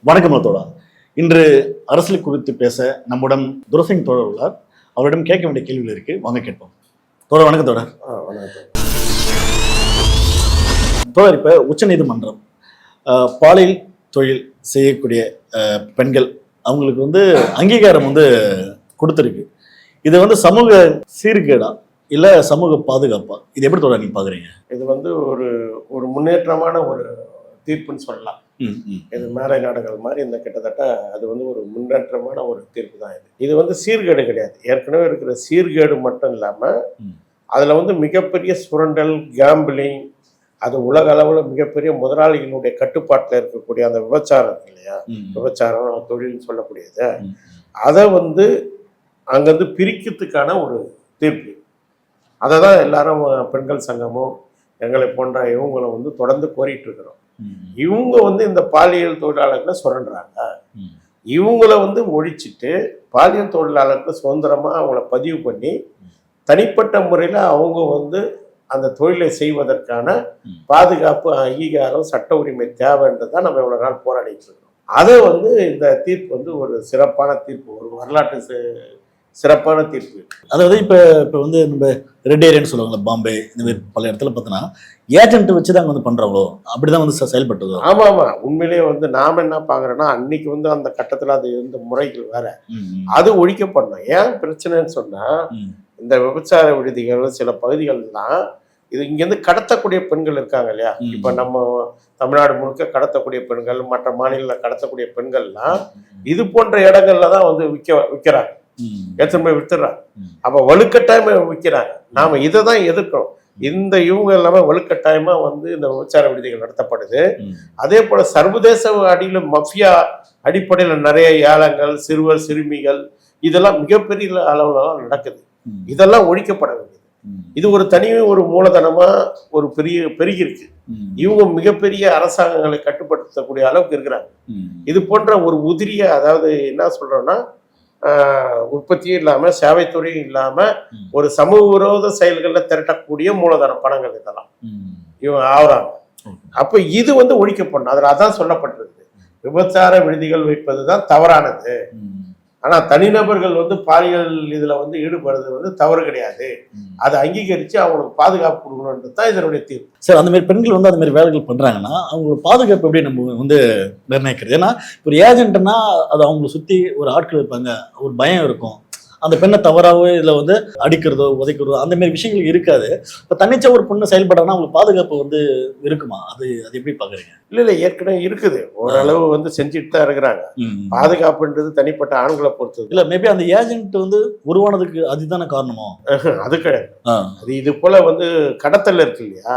வணக்கம் தோழா. இன்று அரசியல் குறித்து பேச நம்முடன் துரசிங் தோழர் உள்ளார். அவரிடம் கேட்க வேண்டிய கேள்விகள் இருக்கு, வாங்க கேட்போம். தோழர் வணக்கம் தோழர். தோழர், இப்ப உச்ச நீதிமன்றம் பாலியல் தொழில் செய்யக்கூடிய பெண்கள் அவங்களுக்கு அங்கீகாரம் கொடுத்துருக்கு. இது சமூக சீர்கேடா இல்ல சமூக பாதுகாப்பா? இது எப்படி தோழர் நீங்க பாக்குறீங்க? இது ஒரு முன்னேற்றமான ஒரு தீர்ப்புன்னு சொல்லலாம். இது மேலை நாடுகள் மாதிரி இந்த கிட்டத்தட்ட அது ஒரு முன்னேற்றமான ஒரு தீர்ப்பு தான். இது சீர்கேடு கிடையாது. ஏற்கனவே இருக்கிற சீர்கேடு மட்டும் இல்லாம அதுல மிகப்பெரிய சுரண்டல், கேம்பிளிங், அது உலக அளவுல மிகப்பெரிய முதலாளிகளுடைய கட்டுப்பாட்டில் இருக்கக்கூடிய அந்த விபச்சாரம் இல்லையா, விபச்சாரம் தொழில்னு சொல்லக்கூடியது, அதை அங்கிருந்து பிரிக்கிறதுக்கான ஒரு தீர்ப்பு. அதை தான் எல்லாரும் பெண்கள் சங்கமும் எங்களை போன்ற இவங்களை தொடர்ந்து கோரிட்டு இருக்கிறோம். இவங்க இந்த பாலியல் தொழிலாளர்களை சுரண்டுறாங்க. இவங்களை ஒழிச்சிட்டு பாலியல் தொழிலாளர்களை சுதந்திரமா அவங்கள பதிவு பண்ணி தனிப்பட்ட முறையில் அவங்க அந்த தொழிலை செய்வதற்கான பாதுகாப்பு, அங்கீகாரம், சட்ட உரிமை தேவைன்றதான் நம்ம இவ்வளவு நாள் போராடிட்டு இருக்கோம். அதை இந்த தீர்ப்பு ஒரு சிறப்பான தீர்ப்பு, ஒரு வரலாற்று சிறப்பான தீர்ப்பு. அதாவது இப்ப நம்ம ரெட் ஏரியான்னு சொல்லுவாங்கல்ல, பாம்பே இந்த மாதிரி பல இடத்துல பார்த்தோன்னா ஏஜென்ட் வச்சுதான் பண்றாங்களோ, அப்படிதான் செயல்பட்டதோ? ஆமா ஆமா, உண்மையிலேயே நாம என்ன பாக்குறோம்னா, அன்னைக்கு அந்த கட்டத்துல அது இருந்த முறைகள் வேற, அது ஒழிக்கப்படணும். ஏன் பிரச்சனைன்னு சொன்னா, இந்த விபச்சார விடுதிகள் சில பகுதிகள்லாம் இது இங்கேருந்து கடத்தக்கூடிய பெண்கள் இருக்காங்க இல்லையா. இப்ப நம்ம தமிழ்நாடு முழுக்க கடத்தக்கூடிய பெண்கள், மற்ற மாநில கடத்தக்கூடிய பெண்கள்லாம் இது போன்ற இடங்கள்ல தான் விற்கிறாங்க, எடுத்துன்னு போய் வித்துறாங்க. அப்ப வலுக்கட்டாயமா விற்கிறாங்க. நாம இதை தான் எதிர்க்கிறோம். இந்த இவங்க எல்லாமே வலுக்கட்டாயமா இந்த விபச்சார விடுதிகள் நடத்தப்படுது. அதே போல சர்வதேச அடியில மஃபியா அடிப்படையில நிறைய ஏலங்கள், சிறுவர் சிறுமிகள், இதெல்லாம் மிகப்பெரிய அளவுல நடக்குது. இதெல்லாம் ஒழிக்கப்பட வேண்டியது. இது ஒரு ஒரு மூலதனமா ஒரு பெருகி இருக்கு. இவங்க மிகப்பெரிய அரசாங்கங்களை கட்டுப்படுத்தக்கூடிய அளவுக்கு இருக்கிறாங்க. இது போன்ற ஒரு உதிரிய, அதாவது என்ன சொல்றோம்னா, உற்பத்தியும் இல்லாம சேவைத்துறையும் இல்லாம ஒரு சமூக விரோத செயல்கள்ல திரட்டக்கூடிய மூலதன பணங்கள் இதெல்லாம் இவங்க ஆகுறாங்க. அப்ப இது ஒழிக்கப்படணும். அதுல அதான் சொல்லப்பட்டிருக்கு, விபச்சார விடுதிகள் வைப்பதுதான் தவறானது. ஆனா தனிநபர்கள் பாலியல் இதுல ஈடுபடுறது தவறு கிடையாது. அதை அங்கீகரிச்சு அவங்களுக்கு பாதுகாப்பு கொடுக்கணும்ன்றது தான் இதனுடைய தீர்ப்பு. சார், அந்த மாதிரி பெண்கள் அந்த மாதிரி வேலைகள் பண்றாங்கன்னா அவங்களுக்கு பாதுகாப்பு எப்படி நம்ம நிர்ணயிக்கிறது? ஏன்னா ஒரு ஏஜென்ட்னா அது அவங்களை சுத்தி ஒரு ஆட்கள் இருப்பாங்க, ஒரு பயம் இருக்கும். அந்த பெண்ணை தவறாகவே இதுல அடிக்கிறதோ உதைக்கிறதோ அந்த மாதிரி விஷயங்கள் இருக்காது. இப்ப தன்னிச்சை ஒரு பொண்ணு செயல்படானா அவங்களுக்கு பாதுகாப்பு இருக்குமா? அது எப்படி பாக்குறீங்க? இல்ல ஏற்கனவே இருக்குது, ஓரளவு செஞ்சுட்டு தான் இருக்கிறாங்க. பாதுகாப்புன்றது தனிப்பட்ட ஆண்களை பொறுத்தது இல்ல. மேபி அந்த ஏஜென்ட் உருவானதுக்கு அதுதான காரணமோ? அது கிடையாது. அது இது போல கடத்தல் இருக்கு இல்லையா,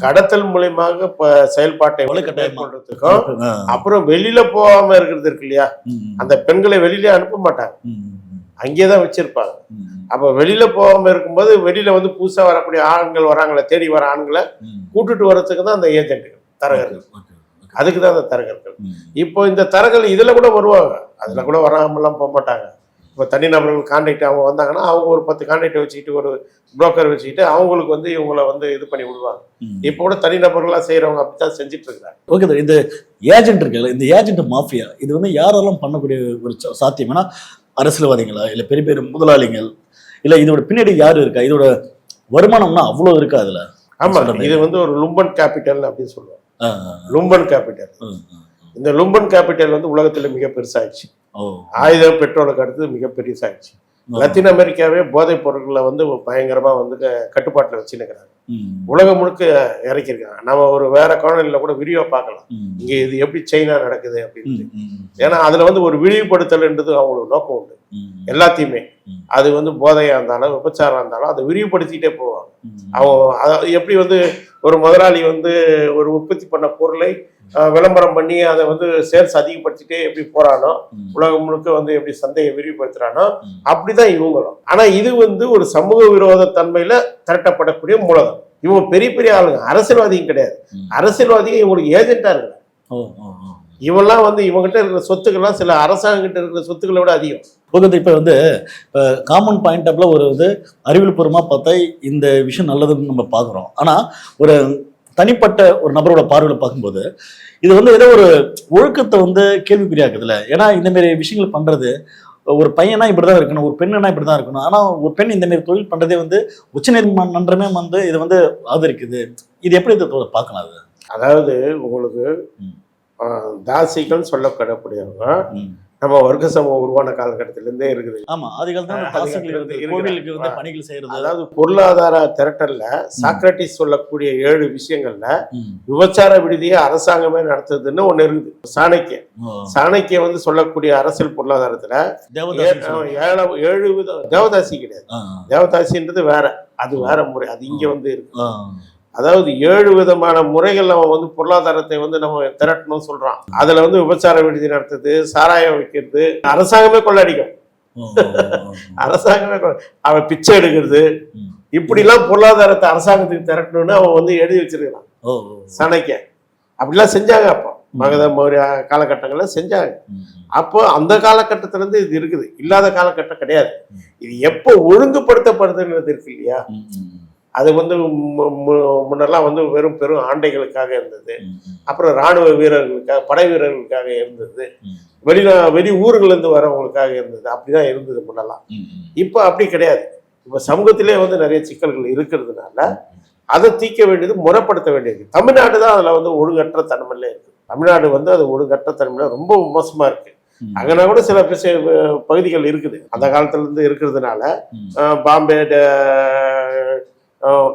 கடத்தல் மூலியமாக செயல்பாட்டை வலுக்கட்டாயப்படுறதுக்கும் அப்புறம் வெளியில போகாம இருக்கிறது இருக்கு இல்லையா, அந்த பெண்களை வெளியிலே அனுப்ப மாட்டாங்க, அங்கேயேதான் வச்சிருப்பாங்க. அப்ப வெளியில போகாம இருக்கும்போது வெளியில புதுசா வரக்கூடிய ஆண்கள் வராங்களே, தேடி வர ஆண்களை கூட்டுட்டு வர்றதுக்கு தான் அந்த ஏஜென்ட்டுகள், தரகர்கள். அதுக்குதான் அந்த தரகர்கள். இப்போ இந்த தரகர்கள் இதுல கூட வருவாங்க, அதுல கூட வராமலாம் போக மாட்டாங்க. இப்போ தனிநபர்கள் கான்ட்ராக்ட் அவங்க வந்தாங்கன்னா அவங்க ஒரு 10 கான்ட்ராக்டை வச்சுக்கிட்டு, ஒரு புரோக்கர் வச்சுக்கிட்டு அவங்களுக்கு இவங்களை இது பண்ணி விடுவாங்க. இப்போ கூட தனிநபர்களா செய்யறவங்க அப்படித்தான் செஞ்சுட்டு இருக்கிறாங்க. ஓகே, இந்த ஏஜென்ட் இருக்குல்ல, இந்த ஏஜென்ட் மாஃபியா இது யாரெல்லாம் பண்ணக்கூடிய ஒரு சாத்தியம்னா, அரசியல்வாதிகளா இல்ல பெரிய பெரிய முதலாளிகள், இல்ல இதோட பின்னாடி யாரு இருக்கா? இதோட வருமானம்னா அவ்வளவு இருக்கா அதுல? ஆமா, இது ஒரு லும்பன் கேபிட்டல் அப்படின்னு சொல்லுவாங்க. Lumpen capital. இந்த லும்பன் கேபிட்டல் உலகத்துல மிக பெருசாயிடுச்சு. ஆயுதம் பெட்ரோலுக்கு அடுத்து மிக பெருசாயிடுச்சு. லத்தீன் அமெரிக்காவே போதைப் பொருட்களை பயங்கரமா கட்டுப்பாட்டுல வச்சுருக்கிறாங்க. உலகம் முழுக்க இறக்கிருக்காங்க. நம்ம ஒரு வேற காணொலியில கூட வீடியோ பார்க்கலாம், இங்க இது எப்படி சைனா நடக்குது அப்படின்னு. ஏன்னா அதுல ஒரு விரிவுபடுத்தல்ன்றது அவங்களுக்கு நோக்கம் உண்டு. எல்லாத்தையுமே அது போதையா இருந்தாலும் விபச்சாரம் இருந்தாலும் அதை விரிவுபடுத்திட்டே போவாங்க. அவங்க எப்படி ஒரு முதலாளி ஒரு உற்பத்தி பண்ண பொருளை விளம்பரம் பண்ணி அதை சேல்ஸ் அதிகப்படுத்திட்டே எப்படி போறானோ, உலகம் முழுக்க எப்படி சந்தையை விரிவுபடுத்துறானோ, அப்படிதான் இவங்களும். ஆனா இது ஒரு சமூக விரோத தன்மையில திரட்டப்படக்கூடிய மூலதனம். இவங்க பெரிய பெரிய ஆளுங்க, அரசியல்வாதியும் கிடையாது. அரசியல்வாதியும் இவங்களுக்கு ஏஜென்டா இருக்கு. இவெல்லாம் இவங்ககிட்ட இருக்கிற சொத்துக்கள்லாம் சில அரசாங்க கிட்ட இருக்கிற சொத்துக்களை விட அதிகம். இப்போ காமன் பாயிண்ட் ஆஃப்ல ஒரு அறிவியல் பூர்வமா பார்த்தா இந்த விஷயம் நல்லதுன்னு நம்ம பார்க்குறோம். ஆனா ஒரு தனிப்பட்ட ஒரு நபரோட பார்வையில் பார்க்கும்போது இது வந்து ஏதோ ஒரு ஒழுக்கத்தை வந்து கேள்விக்குறியாக்குதுல்ல. ஏன்னா இந்த மாதிரி விஷயங்கள் பண்றது ஒரு பையனா இப்படிதான் இருக்கணும், ஒரு பெண்ணுனா இப்படிதான் இருக்கணும். ஆனா ஒரு பெண் இந்த மாதிரி தொழில் பண்றதே வந்து உச்சநீதிமன்றமே வந்து இது வந்து ஆதரிக்குது. இது எப்படி இதை பார்க்கலாம் அது? அதாவது உங்களுக்கு ம். தாசிகள் சொல்லப்படக்கூடியவங்க ம். நம்ம வர்க்க சமூகம் உருவான காலகட்டத்திலிருந்தே இருக்குது. ஆமா, அதுக்காக தான் அது தாசிகள் வந்து இருந்து இருக்குது. கோவிலுக்கு வந்து பணிகள் செய்யறது. அதாவது பொருளாதார திரட்டல்ல சாக்ரட்டிஸ் சொல்லக்கூடிய 7 விஷயங்கள்ல ம். விபச்சார விடுதியை அரசாங்கமே நடத்துதுன்னு ஒண்ணு இருக்குது. சாணக்கிய ஓ. சாணக்கிய வந்து சொல்லக்கூடிய அரசியல் பொருளாதாரத்துல தேவதாசி சொல்லுவாங்க. 7 விதம். தேவதாசி கிடையாது. ஆ. தேவதாசின்றது வேற, அது வேற முறை. அது இங்க வந்து இருக்கு. ஆ. அதாவது 7 விதமான முறைகள் நம்ம வந்து பொருளாதாரத்தை வந்து நம்ம திரட்டணும் சொல்றான். அதுல வந்து விபச்சார விடுதி நடத்துது, சாராயம் வைக்கிறது, அரசாங்கமே கொள்ளடிக்கும். ஓ. அரசாங்கமே அவன் பிச்சை எடுக்கிறது, ம். இப்படி எல்லாம் பொருளாதாரத்தை அரசாங்கத்துக்கு திரட்டணும்னு அவன் வந்து எழுதி வச்சிருக்கான் ஓ. சாணக்கிய. அப்படிலாம் செஞ்சாங்க. அப்போ மகத மௌரிய காலகட்டங்கள்ல செஞ்சாங்க. ம். அப்போ அந்த காலகட்டத்துல இருந்து இது இருக்குது, இல்லாத காலகட்டம் கிடையாது. இது எப்போ ஒழுங்குபடுத்தப்படுதுன்றது இருக்கு இல்லையா, ம். ம். அது வந்து முன்னெல்லாம் வந்து வெறும் பெரும் ஆண்டைகளுக்காக இருந்தது. ம். அப்புறம் இராணுவ வீரர்களுக்காக, படை வீரர்களுக்காக இருந்தது. ம். வெளி ஊர்கள்ல இருந்து வரவங்களுக்காக இருந்தது. அப்படிதான் இருந்தது முன்னெல்லாம். ம். இப்போ அப்படி கிடையாது. இப்போ சமூகத்திலே வந்து நிறைய சிக்கல்கள் இருக்கிறதுனால அதை தீர்க்க வேண்டியது, முறைப்படுத்த வேண்டியது. தமிழ்நாடு தான் அதுல வந்து ஒழுங்கற்ற தன்மையில இருக்கு. தமிழ்நாடு வந்து அது ஒழுங்கற்ற தன்மையில ரொம்ப மோசமா இருக்கு. ம். அங்கனா கூட சில பகுதிகள் இருக்குது அந்த காலத்துல இருந்து இருக்கிறதுனால. ம். பாம்பே,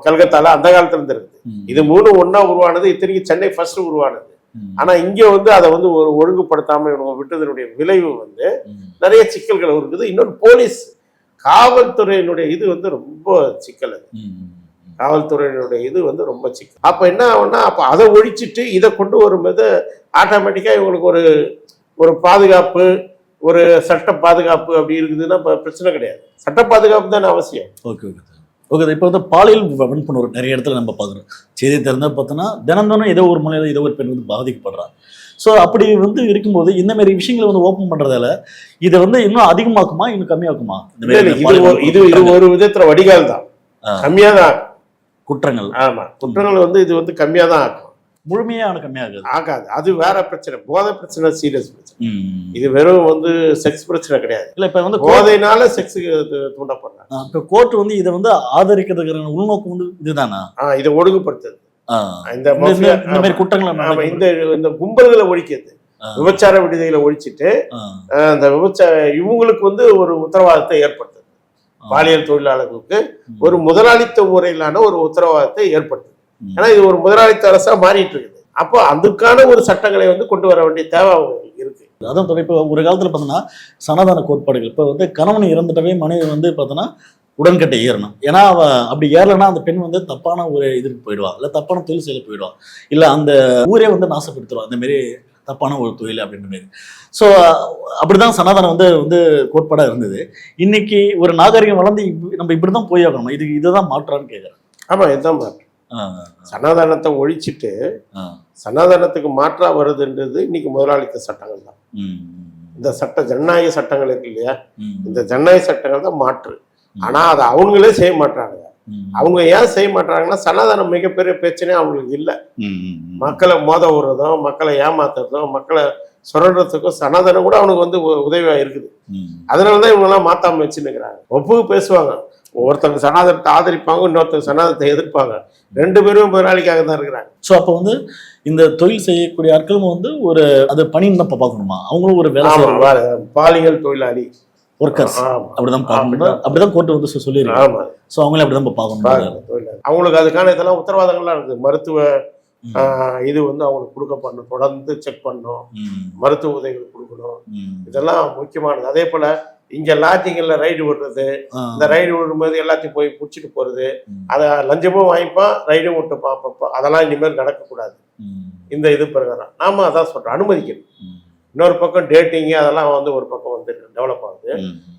கல்கத்தால அந்த காலத்துல இருந்து இருக்குது. ம். இது 3 ஒண்ணா உருவானது. இத்தனைக்கு சென்னை ஃபர்ஸ்ட் உருவானது. ம். ஆனா இங்க வந்து அதை வந்து ஒரு ஒழுங்குபடுத்தாம இவங்க விட்டதனுடைய விளைவு வந்து ம். நிறைய சிக்கல்கள் இருக்குது. இன்னொன்று போலீஸ், காவல்துறையினுடைய இது வந்து ரொம்ப சிக்கல். அது ம். காவல்துறையினுடைய இது வந்து ரொம்ப சிக்கல். அப்ப என்ன ஆகும்னா, அப்ப அதை ஒழிச்சிட்டு இதை கொண்டு வரும்போது ஆட்டோமேட்டிக்கா இவங்களுக்கு ஒரு பாதுகாப்பு, ஒரு சட்ட பாதுகாப்பு அப்படி இருக்குதுன்னா பிரச்சனை கிடையாது. சட்ட பாதுகாப்பு தானே அவசியம். Okay okay okay. இப்போ வந்து பாலியல் வன்புணர்வு நிறைய இடத்துல நம்ம பார்க்குறோம். செய்தி திறந்தா பார்த்தோன்னா தினம் ஏதோ ஒரு முறையில் ஏதோ ஒரு பெண் வந்து பாதிக்கப்படுறான். ஸோ அப்படி வந்து இருக்கும்போது இந்த மாதிரி விஷயங்களை வந்து ஓப்பன் பண்றதால இதை வந்து இன்னும் அதிகமாக்குமா இன்னும் கம்மியாக்குமா? இது ஒரு விதத்துல வடிகால் தான், கம்மியா தான் குற்றங்கள். ஆமா, குற்றங்கள் வந்து இது வந்து கம்மியா தான் ஆகும், முழுமையான கம்மியாகாது. ஆகாது. அது வேற பிரச்சனை. போதை பிரச்சனை சீரியஸ் பிரச்சனை. ம். இது வெறும் வந்து செக்ஸ் பிரச்சனை கிடையாது. இல்ல இப்ப வந்து போதைனால செக்ஸுக்கு தூண்டப்படுறாங்க. இப்போ கோர்ட் வந்து இதை வந்து ஆதரிக்கிறதுக்கான உள்நோக்கம் வந்து இதுதானா? இதை ஒழுங்குபடுத்துது. இந்த மாதிரி குற்றங்களை இந்த கும்பல்களை ஒழிக்கிறது, விபச்சார விடுதிகளை ஒழிச்சிட்டு இந்த இவங்களுக்கு வந்து ஒரு உத்தரவாதத்தை ஏற்படுத்துது. பாலியல் தொழிலாளர்களுக்கு ஒரு முதலாளித்துவ முறையிலான ஒரு உத்தரவாதத்தை ஏற்படுத்துது. ஏன்னா இது ஒரு முதலாளித்துவ அரசா மாறிட்டு இருக்குது. அப்போ அதுக்கான ஒரு சட்டங்களை வந்து கொண்டு வர வேண்டிய தேவை இருக்கு. அதான் இப்போ ஒரு காலத்துல பார்த்தோன்னா சனாதன கோட்பாடுகள் இப்போ வந்து கணவன் இறந்துட்டவே மனைவி வந்து பார்த்தோன்னா உடன்கட்டை ஏறணும். ஏன்னா அவ அப்படி ஏறலைன்னா அந்த பெண் வந்து தப்பான ஒரு இதுக்கு போயிடுவா, இல்லை தப்பான தொழில் செயல போயிடுவா, இல்லை அந்த ஊரே வந்து நாசப்படுத்துவா, அந்த மாரி தப்பான ஒரு தொழில் அப்படின்ற மாரி. ஸோ அப்படிதான் சனாதனம் வந்து கோட்பாடாக இருந்தது. இன்னைக்கு ஒரு நாகரிகம் வளர்ந்து நம்ம இப்படிதான் போய் ஆகணும், இதுதான் மாற்றான்னு கேட்குறேன். ஆமா, இதுதான் மாற்றம். சனாதனத்தை ஒழிச்சிட்டு சனாதனத்துக்கு மாற்றா வருதுன்றது இன்னைக்கு முதலாளித்த சட்டங்கள் தான். இந்த ஜனநாயக சட்டங்கள் இருக்கு இல்லையா, இந்த ஜனநாயக சட்டங்கள் தான் மாற்று. ஆனா அதை அவங்களே செய்ய மாட்டாங்க. அவங்க ஏன் செய்ய மாட்டாங்கன்னா, சனாதனம் மிகப்பெரிய பிரச்சனையே அவங்களுக்கு இல்லை. மக்களை மோத விடுறதும், மக்களை ஏமாத்துறதும், மக்களை சுரண்டுறதுக்கும் சனாதனம் கூட அவனுக்கு வந்து உதவியா இருக்குது. அதனாலதான் இவங்க எல்லாம் மாத்தாம வச்சுன்னுக்கிறாங்க. ஒப்புக்கு பேசுவாங்க, ஒருத்தவங்க சனாதனத்தை ஆதரிப்பாங்க, இன்னொருத்தவங்க சனாதனத்தை எதிர்ப்பாங்க. 2 பேரும் முதலாளிக்காக தான் இருக்கிறாங்க. ஸோ அப்போ வந்து இந்த தொழில் செய்யக்கூடிய ஆட்களும் வந்து ஒரு அது பணின்னு தான் பார்க்கணுமா? அவங்களும் ஒரு வேலை பாலியல் தொழிலாளி ஒர்க்கர்ஸ் அப்படிதான் பார்க்கணும். அப்படிதான் கோர்ட் வந்து சொல்லிடுறாங்க. ஸோ அவங்களே அப்படிதான் பார்க்கணும். அவங்களுக்கு அதுக்கான இதெல்லாம் உத்தரவாதங்கள்லாம் இருக்குது. மருத்துவ இது வந்து அவங்களுக்கு கொடுக்கப்படணும், தொடர்ந்து செக் பண்ணணும், மருத்துவ உதவிகள் கொடுக்கணும். இதெல்லாம் முக்கியமானது. அதே போல இங்க லாட்ஜிங்ல ரைடு விடுறது, இந்த ரைடு விடும்போது எல்லாத்தையும் போய் பிடிச்சிட்டு போறது, அதை லஞ்சமும் வாங்கிப்பான், ரைடும் விட்டுப்பான் அப்பப்போ. அதெல்லாம் இனிமேல் நடக்கக்கூடாது. இந்த இது பிரகாரம் நாம அதான் சொல்றோம், அனுமதிக்கணும். இன்னொரு பக்கம் டேட்டிங்கு அதெல்லாம் வந்து ஒரு பக்கம் வந்து டெவலப் ஆகுது.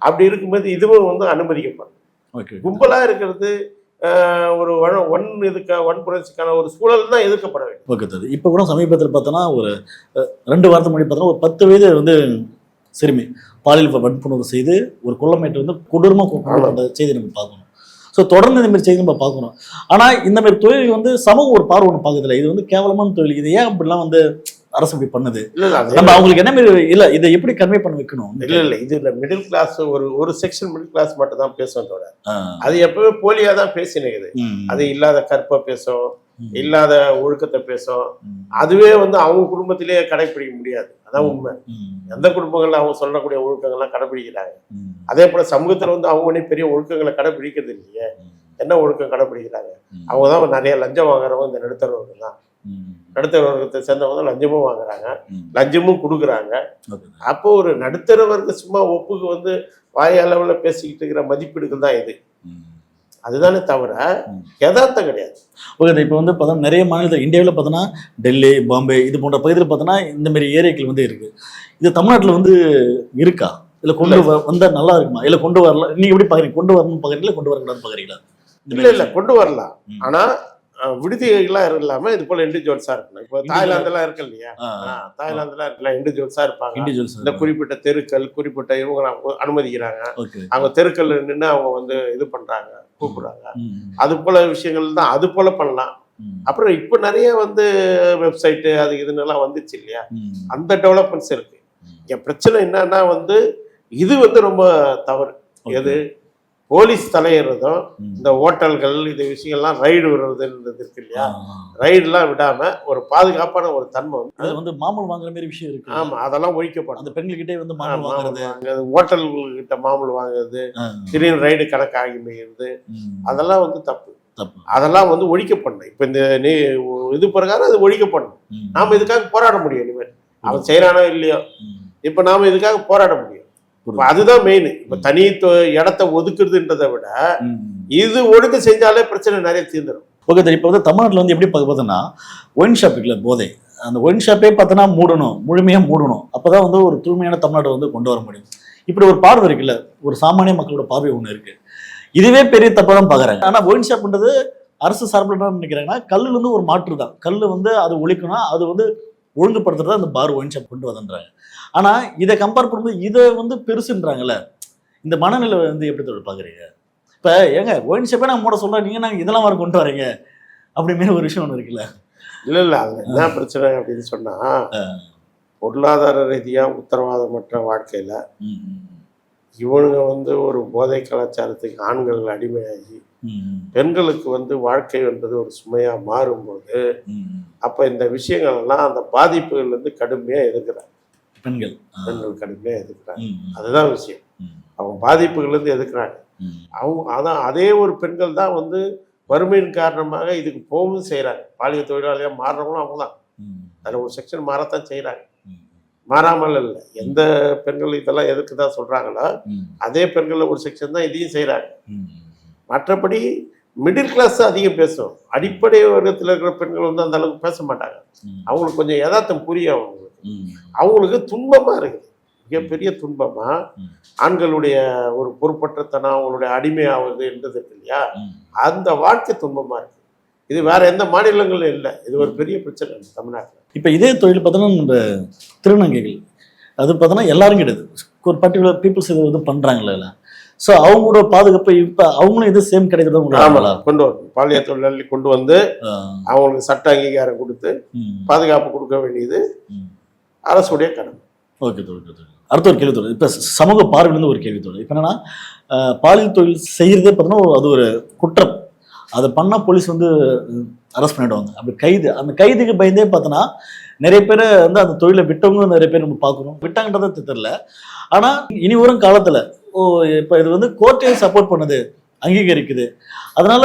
அப்படி இருக்கும்போது இதுவும் வந்து அனுமதிக்கப்படும். கும்பலா இருக்கிறது ஒரு வன்புணர்ச்சிக்கான ஒரு சூழல் தான் எதிர்க்கப்பட வேண்டும். Okay sir. இப்போ கூட சமீபத்தில் பார்த்தோன்னா ஒரு 2 வாரத்துக்கு முன்னாடி பார்த்தோன்னா ஒரு 10 வயது வந்து சிறுமி பாலியல் வன்புணர்வு செய்து ஒரு கொள்ளமேட்டு வந்து கொடூரமாக செய்தி நம்ம பார்க்கணும். ஸோ தொடர்ந்து இந்த மாதிரி செய்தி நம்ம பார்க்கணும். ஆனா இந்த மாதிரி தொழில் வந்து சமூகம் ஒரு பார்வை ஒன்று பார்க்குதுல, இது வந்து கேவலமான தொழில், இது ஏன் அப்படிலாம் வந்து அரசு இப்படி பண்ணுது, நம்ம அவங்களுக்கு என்ன மாதிரி இல்ல இதை எப்படி கன்வே பண்ண வைக்கணும்? இல்ல இது இல்ல மிடில் கிளாஸ் ஒரு செக்ஷன் மிடில் கிளாஸ் மட்டும் தான் பேசும் தோட, அது எப்பவுமே போலியா தான் பேசினது. அது இல்லாத கற்பை பேசும், இல்லாத ஒழுக்கத்தை பேசும். அதுவே வந்து அவங்க குடும்பத்திலேயே கடைபிடிக்க முடியாது. அதான் உண்மை. எந்த குடும்பங்கள்ல அவங்க சொல்லக்கூடிய ஒழுக்கங்கள்லாம் கடைபிடிக்கிறாங்க. அதே போல சமூகத்துல வந்து அவங்க பெரிய ஒழுக்கங்களை கடைபிடிக்கிறது இல்லையே. என்ன ஒழுக்கம் கடைபிடிக்கிறாங்க? அவங்கதான் நிறைய லஞ்சம் வாங்குறவங்க இந்த நடுத்தரவர்கள் தான். நடுத்தர வர்க்கத்தை சேர்ந்தவங்க லஞ்சமும் வாங்குறாங்க, லஞ்சமும் கொடுக்குறாங்க. அப்போ ஒரு நடுத்தர வர்க்க சும்மா ஒப்புக்கு வந்து வாய் அளவில் பேசிக்கிட்டு இருக்கிற மதிப்பீடுகள் தான் இது. அதுதானே தவிர யதார்த்தம் கிடையாது. ஓகே, இப்போ வந்து பார்த்தோன்னா நிறைய மாநிலத்தில் இந்தியாவில் பார்த்தோன்னா டெல்லி, பாம்பே இது போன்ற பகுதியில் பார்த்தோன்னா இந்த மாதிரி ஏரியாக்கள் வந்து இருக்கு. இது தமிழ்நாட்டில் வந்து இருக்கா? இல்லை கொண்டு வந்தால் நல்லா இருக்குமா? இல்லை கொண்டு வரலாம், நீங்க எப்படி பார்க்குறீங்க? கொண்டு வரணும்னு பார்க்குறீங்களா, கொண்டு வரக்கூடாதுன்னு பார்க்குறீங்களா? இல்லை கொண்டு வரலாம். ஆனால் விடுதிகள்லாம் இல்லாம இது போல இண்டிவிஜுவல்ஸா இருக்கணும். இப்போ தாய்லாந்துலாம் இருக்கு இல்லையா, தாய்லாந்துலாம் இருக்கலாம், இண்டிவிஜுவல்ஸா இருப்பாங்க. இந்த குறிப்பிட்ட தெருக்கள், குறிப்பிட்ட இவங்க அனுமதிக்கிறாங்க. அவங்க தெருக்கள் நின்று அவங்க வந்து இது பண்றாங்க, கூப்பிடுறாங்க. அது போல விஷயங்கள் தான் அது போல பண்ணலாம். அப்புறம் இப்போ நிறைய வந்து வெப்சைட்டு அது இதுன்னெல்லாம் வந்துச்சு இல்லையா, அந்த டெவலப்மெண்ட்ஸ் இருக்கு. என் பிரச்சனை என்னன்னா வந்து இது வந்து ரொம்ப தவறு. எது போலீஸ் தலையிறதும் இந்த ஹோட்டல்கள் இது விஷயங்கள்லாம் ரைடு விடுறதுன்றது இருக்கு இல்லையா, ரைடுலாம் விடாம ஒரு பாதுகாப்பான ஒரு தன்மை வந்து மாமூல் வாங்குற மாதிரி விஷயம் இருக்கு. ஆமா, அதெல்லாம் ஒழிக்கப்படும். அந்த பெண்கள்கிட்டே வந்து மாமூல் வாங்குறது, ஹோட்டல்கிட்ட மாமூல் வாங்குறது, திடீர்னு ரைடு கணக்காகி முடியுது, அதெல்லாம் வந்து தப்பு. அதெல்லாம் வந்து ஒழிக்கப்படணும். இப்ப இந்த இது பிரகாரம் அது ஒழிக்கப்படணும். நாம இதுக்காக போராட முடியும். இனிமேல் அவன் செய்யறானோ இல்லையோ, இப்ப நாம இதுக்காக போராட முடியும். அதுதான் மெயின். இப்ப தனி இடத்தை ஒதுக்குறதுன்றதை விட இது ஒழுங்கு செஞ்சாலே பிரச்சனை நிறைய தீர்ந்துடும். ஓகே, இப்போ வந்து தமிழ்நாட்டில் வந்து எப்படி பார்த்தோன்னா ஒயின் ஷாப் இருக்குல்ல, போதை, அந்த ஒயின் ஷாப்பே பார்த்தோன்னா மூடணும், முழுமையாக மூடணும். அப்போதான் வந்து ஒரு தூய்மையான தமிழ்நாடு வந்து கொண்டு வர முடியும். இப்படி ஒரு பார்வை இருக்குல்ல, ஒரு சாமானிய மக்களோட பார்வை ஒன்று இருக்கு. இதுவே பெரிய தப்பாக தான் பார்க்குறாங்க. ஆனால் ஒயின் ஷாப்ன்றது அரசு சார்பில் என்ன நினைக்கிறாங்கன்னா கல்லுல இருந்து ஒரு மாற்று தான். கல் வந்து அது ஒழிக்கணும், அது வந்து ஒழுங்குபடுத்துறதா அந்த பார் ஒயின் ஷாப் கொண்டு வந்துன்றாங்க. ஆனா இதை கம்பேர் பண்ணும்போது இதை வந்து பெருசுன்றாங்கல்ல, இந்த மனநிலை வந்து எப்படி தொழில் பாக்குறீங்க? இப்ப ஏங்க ஒயின் ஷாப்பே நான் மூட சொல்றேன், நீங்க நாங்க இதெல்லாம் வர கொண்டு வரீங்க அப்படிங்கிற ஒரு விஷயம் ஒன்று இருக்குல்ல. இல்ல அது என்ன பிரச்சனை அப்படின்னு சொன்னா, பொருளாதார ரீதியா உத்தரவாதமற்ற வாழ்க்கையில இவனுங்க வந்து ஒரு போதை கலாச்சாரத்துக்கு ஆண்கள் அடிமையாகி பெண்களுக்கு வந்து வாழ்க்கை என்பது ஒரு சுமையா மாறும்போது அப்ப இந்த விஷயங்கள் எல்லாம் அந்த பாதிப்புகள் வந்து கடுமையா எதிர்க்கிறாங்க. பெண்கள் கடுமையா எதிர்க்கிறாங்க. அதுதான் விஷயம். அவங்க பாதிப்புகள் இருந்து எதிர்க்கிறாங்க. அவங்க அதான் அதே ஒரு பெண்கள் தான் வந்து வறுமையின் காரணமாக இதுக்கு போகவும் செய்யறாங்க. பாலியல் தொழிலாளியா மாறுறவங்களும் அவங்க தான். அதில் ஒரு செக்ஷன் மாறத்தான் செய்யறாங்க. மாறாமல் இல்லை. எந்த பெண்கள் இதெல்லாம் எதுக்கு தான் சொல்றாங்களோ அதே பெண்கள் ஒரு செக்ஷன் தான் இதையும் செய்யறாங்க. மற்றபடி மிடில் கிளாஸ் அதிகம் பேசும். அடிப்படை வர்க்கத்தில் இருக்கிற பெண்கள் வந்து அந்த அளவுக்கு பேச மாட்டாங்க. அவங்களுக்கு கொஞ்சம் யதார்த்தம் புரியும். அவங்களுக்கு துன்பமா இருக்குது, மிகப்பெரிய துன்பமா. ஆண்களுடைய ஒரு பொறுப்பற்றத்தனம், அவங்களுடைய அடிமையாவது என்றது இருக்கு இல்லையா, அந்த வாழ்க்கை துன்பமா இருக்கு. இது வேற எந்த மாநிலங்களும் இல்லை. இது ஒரு பெரிய பிரச்சனை தமிழ்நாட்டில். இப்போ இதே தொழில் பார்த்தோன்னா நம்ம திருநங்கைகள் அது பார்த்தோன்னா எல்லாரும் கிடையாது, ஒரு பர்டிகுலர் பீப்புள்ஸ் இது வந்து பண்றாங்கல்ல. ஸோ அவங்களோட பாதுகாப்பு இப்போ அவங்களும் இது சேம் கிடைக்கிறதா கொண்டு வரணும். பாலியல் தொழிலாளி கொண்டு வந்து அவங்களுக்கு சட்ட அங்கீகாரம் கொடுத்து பாதுகாப்பு கொடுக்க வேண்டியது அரசுடைய கடமை. ஓகே தோழர். அடுத்த ஒரு கேள்வி தோழர், இப்போ சமூக பார்வையிலிருந்து ஒரு கேள்வி தோழர். இப்போ என்னன்னா பாலியல் தொழில் செய்யறதே பார்த்தோன்னா அது ஒரு குற்றம். அதை பண்ணால் போலீஸ் வந்து அரெஸ்ட் பண்ணிடுவாங்க. அப்படி அந்த கைதுக்கு பயந்தே பார்த்தோன்னா நிறைய பேர் வந்து அந்த தொழிலை விட்டவங்க நிறைய பேர் நம்ம பார்க்குறோம். விட்டாங்கன்றதை தெரியல. ஆனால் இனி வரும் காலத்தில் இப்போ இது வந்து கோர்ட்டே சப்போர்ட் பண்ணுது, அங்கீகரிக்குது. அதனால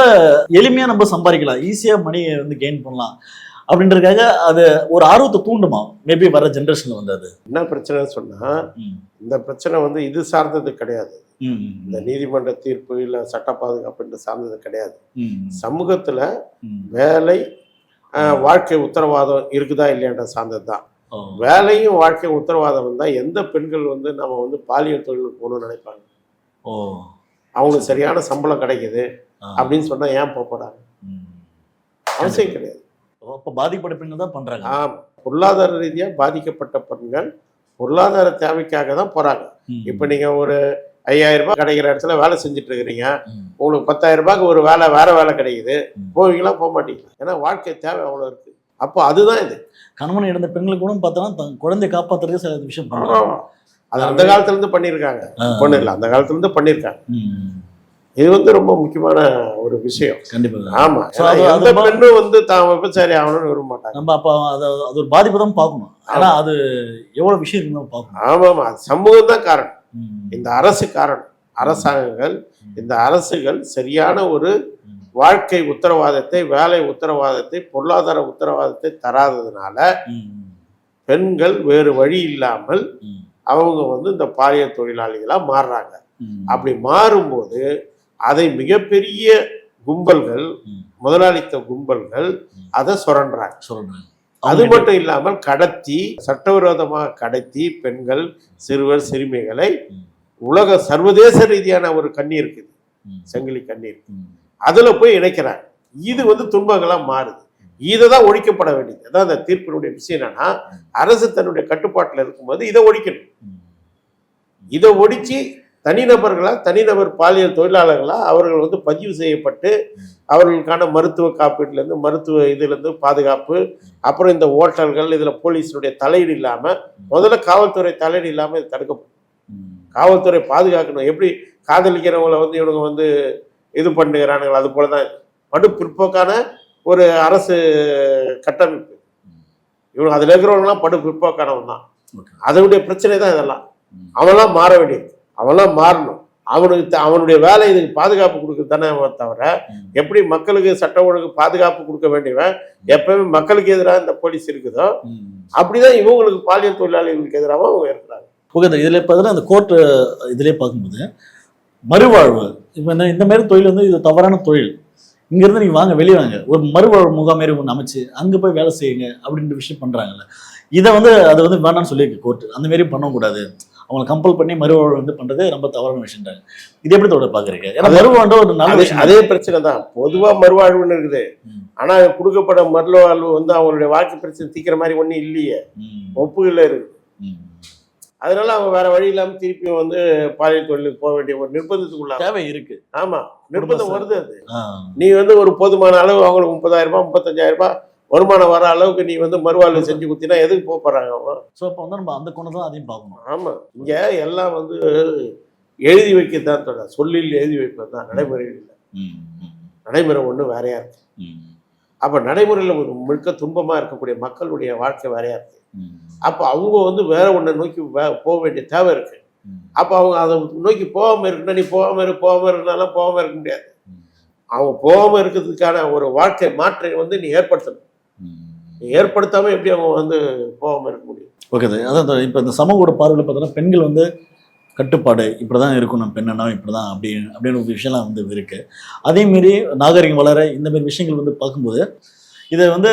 எளிமையாக நம்ம சம்பாதிக்கலாம், ஈஸியாக மணியை வந்து கெயின் பண்ணலாம் அப்படின்றதுக்காக அது ஒரு ஆர்வத்தை தூண்டுமா மேபி வர ஜென்ரேஷன்ல வந்து? அது என்ன பிரச்சனைன்னு சொன்னா, இந்த பிரச்சனை வந்து இது சார்ந்தது கிடையாது. இந்த நீதிமன்ற தீர்ப்பு இல்ல சட்ட பாதுகாப்பு சார்ந்தது கிடையாது. சமூகத்துல வேலை வாழ்க்கை உத்தரவாதம் இருக்குதா இல்லையான்ற சார்ந்தது தான். வேலையும் வாழ்க்கை உத்தரவாதம் இருந்தா எந்த பெண்கள் வந்து நம்ம வந்து பாலியல் தொழிலுக்கு போகணும்னு நினைப்பாங்க? அவங்களுக்கு சரியான சம்பளம் கிடைக்குது அப்படின்னு சொன்னா ஏன் போறாங்க? அவசியம் கிடையாது. பாதிக்கப்பட்ட பெண்கள் தான் பண்றாங்க. பொருளாதார ரீதியா பாதிக்கப்பட்ட பெண்கள் பொருளாதார தேவைக்காக தான் போறாங்க. இப்ப நீங்க ஒரு 5000 ரூபாய் கிடைக்கிற இடத்துல வேலை செஞ்சுட்டு இருக்கிறீங்க, உங்களுக்கு 10,000 ரூபாய்க்கு ஒரு வேலை வேற வேலை கிடைக்குது, போவீங்களா போக மாட்டீங்களா? ஏன்னா வாழ்க்கை தேவை அவ்வளோ இருக்கு. அப்போ அதுதான் இது. கணவனை இழந்த பெண்களுக்கு கூட பார்த்தோன்னா தன் குழந்தையை காப்பாற்றுறதுக்கு சில விஷயம் பண்ணுறாங்க. அது அந்த காலத்துல இருந்து பண்ணியிருக்காங்க, பொண்ணு இல்லை, அந்த காலத்துல இருந்து பண்ணியிருக்காங்க. இது வந்து ரொம்ப முக்கியமான ஒரு விஷயம். கண்டிப்பா. ஆமா, அந்த பெண்ணும் வந்து தான் விபச்சாரி ஆகணும்னு விரும்ப மாட்டாங்க. நம்ம அப்போ அது ஒரு பாதிப்பு தான் பார்க்கணும். ஆனா அது எவ்வளவு விஷயம் இருக்குன்னு பார்க்கணும். ஆமாமா, அது சமூகம் தான் காரணம், இந்த அரசு காரணம். அரசாங்கங்கள், இந்த அரசுகள் சரியான ஒரு வாழ்க்கை உத்தரவாதத்தை, வேலை உத்தரவாதத்தை, பொருளாதார உத்தரவாதத்தை தராததுனால பெண்கள் வேறு வழி இல்லாமல் அவங்க வந்து இந்த பாலியல் தொழிலாளிகளா மாறுறாங்க. அப்படி மாறும்போது அதை மிகப்பெரிய கும்பல்கள், முதலாளித்த கும்பல்கள் அதை சுரண்டுறாங்க. அது மட்டும் இல்லாமல் கடத்தி, சட்டவிரோதமாக கடத்தி பெண்கள், சிறுவர் சிறுமிகளை உலக சர்வதேச ரீதியான ஒரு கண்ணி இருக்குது, செங்கிலி கண்ணீர், அதுல போய் இணைக்கிறாங்க. இது வந்து துன்பங்களா மாறுது. இதை தான் ஒழிக்கப்பட வேண்டியது. அதான் அந்த தீர்ப்பினுடைய விஷயம். என்னன்னா, அரசு தன்னுடைய கட்டுப்பாட்டில் இருக்கும்போது இதை ஒழிக்கணும். இதை ஒழிச்சு தனிநபர்களா, தனிநபர் பாலியல் தொழிலாளர்களா அவர்கள் வந்து பதிவு செய்யப்பட்டு அவர்களுக்கான மருத்துவ காப்பீட்டுலேருந்து, மருத்துவ இதுலேருந்து பாதுகாப்பு, அப்புறம் இந்த ஓட்டல்கள் இதில் போலீஸினுடைய தலையீடு இல்லாமல், முதல்ல காவல்துறை தலையீடு இல்லாமல் இது தடுக்கப்படும். காவல்துறை பாதுகாக்கணும். எப்படி காதலிக்கிறவங்களை வந்து இவங்க வந்து இது பண்ணுகிறானுங்கள், அது போல தான் படு பிற்போக்கான ஒரு அரசு கட்டமைப்பு. இவங்க அதில் இருக்கிறவங்களாம் படு பிற்போக்கானவன் தான். அதனுடைய பிரச்சனை தான் இதெல்லாம். அவன்லாம் மாற வேண்டியது, அவன்லாம் மாறணும். அவனுடைய வேலை இதுக்கு பாதுகாப்பு கொடுக்குறது தானே தவிர, எப்படி மக்களுக்கு சட்ட ஒழுங்கு பாதுகாப்பு கொடுக்க வேண்டியவன் எப்பவுமே மக்களுக்கு எதிராக இந்த போலீஸ் இருக்குதோ அப்படிதான் இவங்களுக்கு பாலியல் தொழிலாளிகளுக்கு எதிராக அவங்க இருக்கிறாங்க. ஓகே, இதில் பார்த்தீங்கன்னா அந்த கோர்ட்டு இதிலே பார்க்கும்போது மறுவாழ்வு, இப்போ இந்த மாதிரி தொழில் வந்து இது தவறான தொழில், இங்கேருந்து நீங்கள் வாங்க, வெளியே வாங்க, ஒரு மறுவாழ்வு முகாம் மாரி ஒன்று அமைச்சு அங்கே போய் வேலை செய்யுங்க அப்படின்ற விஷயம் பண்ணுறாங்கல்ல. இதை வந்து அது வந்து வேணான்னு சொல்லியிருக்கு கோர்ட்டு. அந்த மாரி பண்ணக்கூடாது, அவங்களை கம்பல் பண்ணி மறுவாழ்வு வந்து பண்ணுறது ரொம்ப தவறான விஷயம்ன்றாங்க. இது எப்படி தொடர் பார்க்குறீங்க? ஏன்னா மறுவாழ்வு ஒரு நல்ல விஷயம். அதே பிரச்சனை தான், பொதுவாக மறுவாழ்வுன்னு இருக்குது. ஆனால் கொடுக்கப்பட்ட மறுவாழ்வு வந்து அவங்களுடைய வாழ்க்கை பிரச்சனை தீக்கிற மாதிரி ஒன்றும் இல்லையே, ஒப்புகளில் இருக்குது. அதனால அவங்க வேற வழி இல்லாமல் திருப்பியும் வந்து பாலியல் தொழிலுக்கு போக வேண்டிய ஒரு நிர்பந்தத்துக்குள்ள தேவை இருக்கு. ஆமா, நிர்பந்தம் வருது. அது நீ வந்து ஒரு போதுமான அளவு அவங்களுக்கு 30,000 ரூபாய் 35,000 ரூபாய் வருமானம் வர அளவுக்கு நீ வந்து மறுவாழ்வு செஞ்சு கொடுத்தீங்கன்னா எதுக்கு போறாங்க அவங்க? ஸோ அப்போ வந்து நம்ம அந்த கோணம் தான் அதையும் பார்க்கணும். ஆமா, இங்க எல்லாம் வந்து எழுதி வைக்கத்தான் தொடர், சொல்லில் எழுதி வைப்பது தான், நடைமுறையில் இல்லை. நடைமுறை ஒண்ணு வேறையா இருக்கு. அப்ப நடைமுறையில் ஒரு முழுக்க துன்பமா இருக்கக்கூடிய மக்களுடைய வாழ்க்கை வேறையா இருக்கு. அப்போ அவங்க வந்து வேற ஒன்றை நோக்கி போக வேண்டிய தேவை இருக்கு. அப்போ அவங்க அதை நோக்கி போகாம இருக்குன்னா, நீ போகாம இருந்தாலும் போகாம இருக்க முடியாது. அவங்க போகாம இருக்கிறதுக்கான ஒரு வாழ்க்கை மாற்றை வந்து நீ ஏற்படுத்தணும். நீ ஏற்படுத்தாம எப்படி அவங்க வந்து போகாம இருக்க முடியும்? ஓகே, அதான் இப்போ இந்த சமூக பார்வையில் பார்த்தோன்னா பெண்கள் வந்து கட்டுப்பாடு இப்படிதான் இருக்கும், நம்ம பெண்ணா இப்படிதான் அப்படின்னு ஒரு விஷயம்லாம் வந்து இருக்கு. அதேமாரி நாகரிகம் வளர இந்த மாதிரி விஷயங்கள் வந்து பார்க்கும்போது இதை வந்து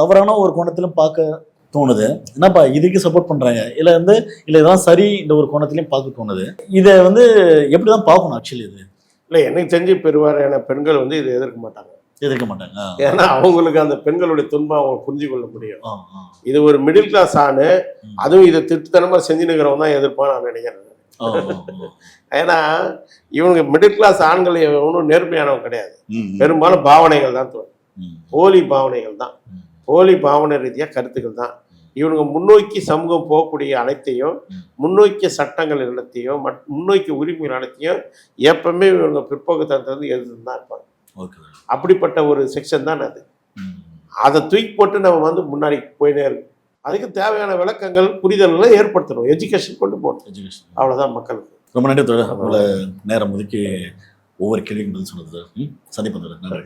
தவறான ஒரு கோணத்திலும் பார்க்க தோணுது. என்னப்பா இதுக்கு சப்போர்ட் பண்றாங்க, இல்லை வந்து இல்லை இதெல்லாம் சரி இந்த ஒரு கோணத்திலையும் பார்க்க தோணுது. இதை வந்து எப்படிதான் பார்க்கணும் ஆக்சுவலி? இது இல்லை, எனக்கு தெரிஞ்சு பெருவாரியான பெண்கள் வந்து இதை எதிர்க்க மாட்டாங்க. ஏன்னா அவங்களுக்கு அந்த பெண்களுடைய துன்பம் அவங்க புரிஞ்சு கொள்ள முடியும். இது ஒரு மிடில் கிளாஸ் ஆணு, அதுவும் இதை திருப்தித்தனமா செஞ்சுனுக்கிறவங்க தான் எதிர்ப்பான்னு நான் நினைக்கிறேன். ஏன்னா இவங்க மிடில் கிளாஸ் ஆண்கள் ஒன்றும் நேர்மையானவங்க கிடையாது. பெரும்பாலும் பாவனைகள் தான், போலி பாவனைகள் தான், போலி பாவனை ரீதியாக கருத்துக்கள் தான். இவனுங்க முன்னோக்கி சமூகம் போகக்கூடிய அனைத்தையும், முன்னோக்கிய சட்டங்கள் எல்லாத்தையும், முன்னோக்கிய உரிமைகள் அனைத்தையும் எப்பவுமே இவங்க பிற்போக்குத்தனத்தை எதிர்த்து தான் இருப்பாங்க. அப்படிப்பட்ட ஒரு செக்ஷன் தான் அது. அதை தூக்கி போட்டு நம்ம வந்து முன்னாடி போயினே இருக்கும். அதுக்கு தேவையான விளக்கங்கள், புரிதல்களை ஏற்படுத்தணும், எஜுகேஷன் கொண்டு போகணும். அவ்வளோதான் மக்களுக்கு. ரொம்ப நன்றி தோழர், உங்களை நேரம் ஒதுக்கி ஒவ்வொரு கேள்விக்கும் பதில் சொன்னது. சந்திப்போம் தோழர், நன்றி.